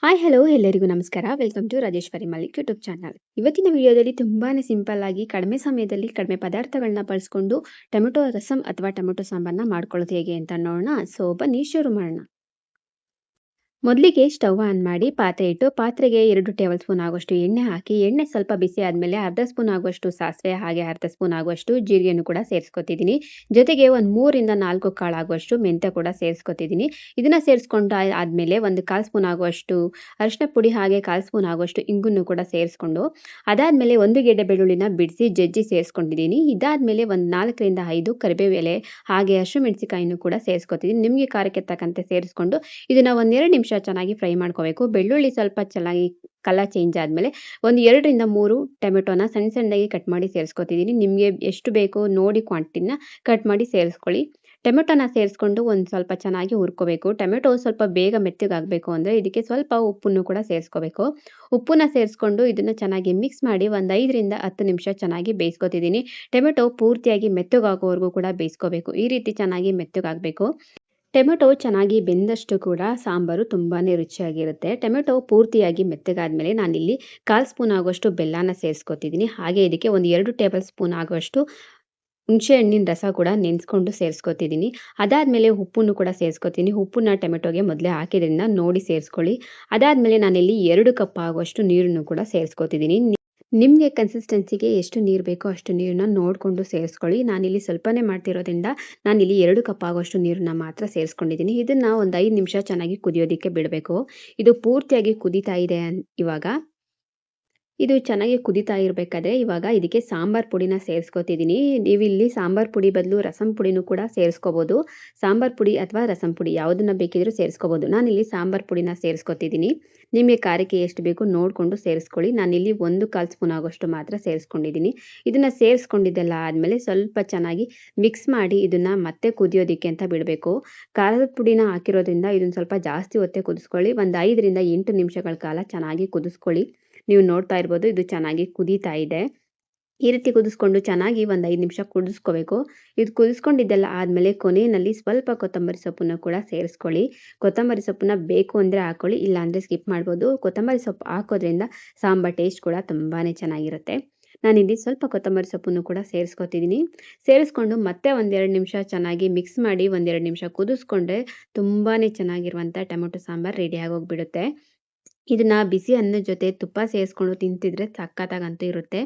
Hi hello ಎಲ್ಲರಿಗೂ ನಮಸ್ಕಾರ. Welcome to Rajeshwari Mallik YouTube channel. ಇವತ್ತಿನ ವಿಡಿಯೋದಲ್ಲಿ ತುಂಬಾನೇ ಸಿಂಪಲ್ ಆಗಿ ಕಡಿಮೆ ಸಮಯದಲ್ಲಿ ಕಡಿಮೆ ಪದಾರ್ಥಗಳನ್ನ ಬಳಸ್ಕೊಂಡು ಟೊಮೆಟೊ ರಸಂ ಅಥವಾ ಟೊಮೆಟೊ ಸಾಂಬಾರನ್ನ ಮಾಡ್ಕೊಳ್ಳೋದು ಹೇಗೆ ಅಂತ ನೋಡೋಣ. ಸೊ ಬನ್ನಿ ಶುರು ಮಾಡೋಣ. ಮೊದಲಿಗೆ ಸ್ಟವ್ ಆನ್ ಮಾಡಿ ಪಾತ್ರೆ ಇಟ್ಟು ಪಾತ್ರೆಗೆ 2 ಟೇಬಲ್ ಸ್ಪೂನ್ ಆಗುವಷ್ಟು ಎಣ್ಣೆ ಹಾಕಿ ಎಣ್ಣೆ ಸ್ವಲ್ಪ ಬಿಸಿ ಆದಮೇಲೆ ಅರ್ಧ ಸ್ಪೂನ್ ಆಗುವಷ್ಟು ಸಾಸಿವೆ ಹಾಗೆ ಅರ್ಧ ಸ್ಪೂನ್ ಆಗುವಷ್ಟು ಜೀರಿಗೆಯನ್ನು ಕೂಡ ಸೇರಿಸ್ಕೊತಿದ್ದೀನಿ. ಜೊತೆಗೆ ಒಂದು 3 ರಿಂದ 4 ಕಾಳು ಆಗುವಷ್ಟು ಮೆಂತ್ಯ ಕೂಡ ಸೇರಿಸ್ಕೊತಿದ್ದೀನಿ. ಇದನ್ನ ಸೇರಿಸ್ಕೊಂಡು ಆದಮೇಲೆ ಒಂದು 1/4 ಸ್ಪೂನ್ ಆಗುವಷ್ಟು ಅರಿಶಿನ ಪುಡಿ ಹಾಗೆ 1/4 ಸ್ಪೂನ್ ಆಗುವಷ್ಟು ಇಂಗನ್ನು ಕೂಡ ಸೇರಿಸ್ಕೊಂಡು ಅದಾದಮೇಲೆ 1 ಗೆಡ್ಡೆ ಬೆಳ್ಳುಳ್ಳಿನ ಬಿಡಿಸಿ ಜಜ್ಜಿ ಸೇರಿಸ್ಕೊಂಡಿದ್ದೀನಿ. ಇದಾದಮೇಲೆ ಒಂದು 4 ರಿಂದ 5 ಕರಿಬೇವು ಎಲೆ ಹಾಗೆ ಹಸಿಮೆಣಸಿನಕಾಯಿಯನ್ನು ಕೂಡ ಸೇರಿಸ್ಕೊತಿದ್ದೀನಿ. ನಿಮಗೆ ಖಾರಕ್ಕೆ ತಕ್ಕಂತೆ ಸೇರಿಸ್ಕೊಂಡು ಇದನ್ನ ಒಂದು 2 ನಿಮಿಷ ಚೆನ್ನಾಗಿ ಫ್ರೈ ಮಾಡ್ಕೋಬೇಕು. ಬೆಳ್ಳುಳ್ಳಿ ಸ್ವಲ್ಪ ಚೆನ್ನಾಗಿ ಕಲರ್ ಚೇಂಜ್ ಆದಮೇಲೆ ಒಂದು 2 ರಿಂದ 3 ಟೊಮೆಟೊನ ಸಣ್ಣ ಸಣ್ಣದಾಗಿ ಕಟ್ ಮಾಡಿ ಸೇರಿಸ್ಕೊತಿದ್ದೀನಿ. ನಿಮಗೆ ಎಷ್ಟು ಬೇಕೋ ನೋಡಿ ಕ್ವಾಂಟಿಟಿನ ಕಟ್ ಮಾಡಿ ಸೇರಿಸ್ಕೊಳ್ಳಿ. ಟೊಮೆಟೊನ ಸೇರಿಸ್ಕೊಂಡು ಒಂದು ಸ್ವಲ್ಪ ಚೆನ್ನಾಗಿ ಹುರ್ಕೋಬೇಕು. ಟೊಮೆಟೊ ಸ್ವಲ್ಪ ಬೇಗ ಮೆತ್ತಗಾಗಬೇಕು ಅಂದರೆ ಇದಕ್ಕೆ ಸ್ವಲ್ಪ ಉಪ್ಪನ್ನು ಕೂಡ ಸೇರಿಸ್ಕೋಬೇಕು. ಉಪ್ಪನ್ನ ಸೇರಿಸ್ಕೊಂಡು ಇದನ್ನು ಚೆನ್ನಾಗಿ ಮಿಕ್ಸ್ ಮಾಡಿ ಒಂದು 5 ರಿಂದ 10 ನಿಮಿಷ ಚೆನ್ನಾಗಿ ಬೇಯಿಸ್ಕೊತಿದ್ದೀನಿ. ಟೊಮೆಟೊ ಪೂರ್ತಿಯಾಗಿ ಮೆತ್ತಗಾಗೋವರೆಗೂ ಕೂಡ ಬೇಯಿಸ್ಕೋಬೇಕು. ಈ ರೀತಿ ಚೆನ್ನಾಗಿ ಮೆತ್ತಗಾಗಬೇಕು. ಟೊಮೆಟೊ ಚೆನ್ನಾಗಿ ಬೆಂದಷ್ಟು ಕೂಡ ಸಾಂಬಾರು ತುಂಬಾನೇ ರುಚಿಯಾಗಿರುತ್ತೆ. ಟೊಮೆಟೊ ಪೂರ್ತಿಯಾಗಿ ಮೆತ್ತಗಾದ್ಮೇಲೆ ನಾನಿಲ್ಲಿ 1/4 ಸ್ಪೂನ್ ಆಗುವಷ್ಟು ಬೆಲ್ಲನ ಸೇರಿಸ್ಕೊತಿದ್ದೀನಿ. ಹಾಗೆ ಇದಕ್ಕೆ ಒಂದು 2 ಟೇಬಲ್ ಸ್ಪೂನ್ ಆಗುವಷ್ಟು ಹುಣಸೆ ಹಣ್ಣಿನ ರಸ ಕೂಡ ನೆನೆಸ್ಕೊಂಡು ಸೇರಿಸ್ಕೊತಿದ್ದೀನಿ. ಅದಾದಮೇಲೆ ಉಪ್ಪನ್ನು ಕೂಡ ಸೇರಿಸ್ಕೊತೀನಿ. ಉಪ್ಪನ್ನ ಟೊಮೆಟೊಗೆ ಮೊದಲೇ ಹಾಕಿದ್ರಿಂದ ನೋಡಿ ಸೇರಿಸ್ಕೊಳ್ಳಿ. ಅದಾದಮೇಲೆ ನಾನಿಲ್ಲಿ 2 ಕಪ್ ಆಗುವಷ್ಟು ನೀರನ್ನು ಕೂಡ ಸೇರಿಸ್ಕೊತಿದ್ದೀನಿ. ನಿಮಗೆ ಕನ್ಸಿಸ್ಟೆನ್ಸಿಗೆ ಎಷ್ಟು ನೀರು ಬೇಕೋ ಅಷ್ಟು ನೀರನ್ನ ನೋಡಿಕೊಂಡು ಸೇರಿಸ್ಕೊಳ್ಳಿ. ನಾನಿಲ್ಲಿ ಸ್ವಲ್ಪನೇ ಮಾಡ್ತಿರೋದ್ರಿಂದ ನಾನಿಲ್ಲಿ 2 ಕಪ್ ಆಗುವಷ್ಟು ನೀರನ್ನ ಮಾತ್ರ ಸೇರಿಸ್ಕೊಂಡಿದ್ದೀನಿ. ಇದನ್ನು ಒಂದು 5 ನಿಮಿಷ ಚೆನ್ನಾಗಿ ಕುದಿಯೋದಕ್ಕೆ ಬಿಡಬೇಕು. ಇದು ಪೂರ್ತಿಯಾಗಿ ಕುದೀತಾ ಇದೆ ಇವಾಗ. ಇದು ಚೆನ್ನಾಗಿ ಕುದೀತಾ ಇರಬೇಕಾದ್ರೆ ಇವಾಗ ಇದಕ್ಕೆ ಸಾಂಬಾರ್ ಪುಡಿನ ಸೇರಿಸ್ಕೊತಿದ್ದೀನಿ. ನೀವಿಲ್ಲಿ ಸಾಂಬಾರ್ ಪುಡಿ ಬದಲು ರಸಂ ಪುಡಿನೂ ಕೂಡ ಸೇರಿಸ್ಕೋಬೋದು. ಸಾಂಬಾರ್ ಪುಡಿ ಅಥವಾ ರಸಂ ಪುಡಿ ಯಾವುದನ್ನ ಬೇಕಿದ್ರೂ ಸೇರಿಸ್ಕೋಬೋದು. ನಾನಿಲ್ಲಿ ಸಾಂಬಾರ್ ಪುಡಿನ ಸೇರಿಸ್ಕೊತಿದ್ದೀನಿ. ನಿಮಗೆ ಖಾರಕ್ಕೆ ಎಷ್ಟು ಬೇಕು ನೋಡಿಕೊಂಡು ಸೇರಿಸ್ಕೊಳ್ಳಿ. ನಾನಿಲ್ಲಿ 1/4 ಸ್ಪೂನ್ ಆಗೋಷ್ಟು ಮಾತ್ರ ಸೇರಿಸ್ಕೊಂಡಿದ್ದೀನಿ. ಇದನ್ನು ಸೇರಿಸ್ಕೊಂಡಿದ್ದೆಲ್ಲ ಆದಮೇಲೆ ಸ್ವಲ್ಪ ಚೆನ್ನಾಗಿ ಮಿಕ್ಸ್ ಮಾಡಿ ಇದನ್ನು ಮತ್ತೆ ಕುದಿಯೋದಕ್ಕೆ ಅಂತ ಬಿಡಬೇಕು. ಖಾರದ ಪುಡಿನ ಹಾಕಿರೋದ್ರಿಂದ ಇದನ್ನು ಸ್ವಲ್ಪ ಜಾಸ್ತಿ ಹೊತ್ತೇ ಕುದಿಸ್ಕೊಳ್ಳಿ. ಒಂದು 5 ರಿಂದ 8 ನಿಮಿಷಗಳ ಕಾಲ ಚೆನ್ನಾಗಿ ಕುದಿಸ್ಕೊಳ್ಳಿ. ನೀವು ನೋಡ್ತಾ ಇರ್ಬೋದು ಇದು ಚೆನ್ನಾಗಿ ಕುದೀತಾ ಇದೆ. ಈ ರೀತಿ ಕುದಿಸ್ಕೊಂಡು ಚೆನ್ನಾಗಿ ಒಂದು 5 ನಿಮಿಷ ಕುದಿಸ್ಕೋಬೇಕು. ಇದು ಕುದಿಸ್ಕೊಂಡಿದ್ದೆಲ್ಲ ಆದಮೇಲೆ ಕೊನೆಯಲ್ಲಿ ಸ್ವಲ್ಪ ಕೊತ್ತಂಬರಿ ಸೊಪ್ಪನ್ನು ಕೂಡ ಸೇರಿಸ್ಕೊಳ್ಳಿ. ಕೊತ್ತಂಬರಿ ಸೊಪ್ಪನ್ನ ಬೇಕು ಅಂದರೆ ಹಾಕ್ಕೊಳ್ಳಿ, ಇಲ್ಲಾಂದರೆ ಸ್ಕಿಪ್ ಮಾಡ್ಬೋದು. ಕೊತ್ತಂಬರಿ ಸೊಪ್ಪು ಹಾಕೋದ್ರಿಂದ ಸಾಂಬಾರ್ ಟೇಸ್ಟ್ ಕೂಡ ತುಂಬಾ ಚೆನ್ನಾಗಿರುತ್ತೆ. ನಾನಿಲ್ಲಿ ಸ್ವಲ್ಪ ಕೊತ್ತಂಬರಿ ಸೊಪ್ಪನ್ನು ಕೂಡ ಸೇರಿಸ್ಕೊತಿದ್ದೀನಿ. ಸೇರಿಸ್ಕೊಂಡು ಮತ್ತೆ ಒಂದು 2 ನಿಮಿಷ ಚೆನ್ನಾಗಿ ಮಿಕ್ಸ್ ಮಾಡಿ ಒಂದು 2 ನಿಮಿಷ ಕುದಿಸ್ಕೊಂಡ್ರೆ ತುಂಬಾ ಚೆನ್ನಾಗಿರುವಂಥ ಟೊಮೆಟೊ ಸಾಂಬಾರು ರೆಡಿ ಆಗೋಗ್ಬಿಡುತ್ತೆ. ಇದನ್ನ ಬಿಸಿ ಅನ್ನದ ಜೊತೆ ತುಪ್ಪ ಸೇರಿಸ್ಕೊಂಡು ತಿಂತಿದ್ರೆ ಸಖತ್ತಾಗಂತೂ ಇರುತ್ತೆ.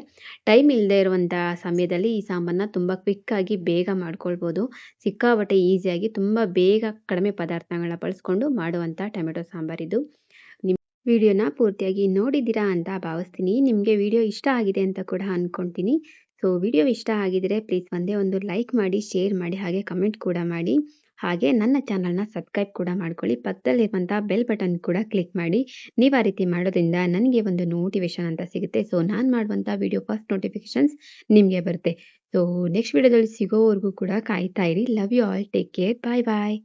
ಟೈಮ್ ಇಲ್ಲದೆ ಇರುವಂಥ ಸಮಯದಲ್ಲಿ ಈ ಸಾಂಬಾರನ್ನ ತುಂಬ ಕ್ವಿಕ್ಕಾಗಿ ಬೇಗ ಮಾಡ್ಕೊಳ್ಬೋದು. ಸಿಕ್ಕಾಪಟ್ಟೆ ಈಸಿಯಾಗಿ ತುಂಬ ಬೇಗ ಕಡಿಮೆ ಪದಾರ್ಥಗಳನ್ನ ಬಳಸ್ಕೊಂಡು ಮಾಡುವಂಥ ಟೊಮೆಟೊ ಸಾಂಬಾರಿದು. ನಿಮ್ಮ ವಿಡಿಯೋನ ಪೂರ್ತಿಯಾಗಿ ನೋಡಿದ್ದೀರಾ ಅಂತ ಭಾವಿಸ್ತೀನಿ. ನಿಮಗೆ ವಿಡಿಯೋ ಇಷ್ಟ ಆಗಿದೆ ಅಂತ ಕೂಡ ಅಂದ್ಕೊಳ್ತೀನಿ. ಸೊ ವಿಡಿಯೋ ಇಷ್ಟ ಆಗಿದರೆ ಪ್ಲೀಸ್ ಒಂದೇ ಒಂದು ಲೈಕ್ ಮಾಡಿ, ಶೇರ್ ಮಾಡಿ ಹಾಗೆ ಕಮೆಂಟ್ ಕೂಡ ಮಾಡಿ. ಹಾಗೆ ನನ್ನ ಚಾನಲ್ನ ಸಬ್ಸ್ಕ್ರೈಬ್ ಕೂಡ ಮಾಡ್ಕೊಳ್ಳಿ. ಪಕ್ಕದಲ್ಲಿರುವಂಥ ಬೆಲ್ ಬಟನ್ ಕೂಡ ಕ್ಲಿಕ್ ಮಾಡಿ. ನೀವು ಆ ರೀತಿ ಮಾಡೋದ್ರಿಂದ ನನಗೆ ಒಂದು ನೋಟಿಫಿಕೇಶನ್ ಅಂತ ಸಿಗುತ್ತೆ. ಸೊ ನಾನು ಮಾಡುವಂಥ ವಿಡಿಯೋ ಫಸ್ಟ್ ನೋಟಿಫಿಕೇಶನ್ಸ್ ನಿಮಗೆ ಬರುತ್ತೆ. ಸೊ ನೆಕ್ಸ್ಟ್ ವಿಡಿಯೋದಲ್ಲಿ ಸಿಗೋವರೆಗೂ ಕೂಡ ಕಾಯ್ತಾ ಇರಿ. Love you all. Take care. Bye bye.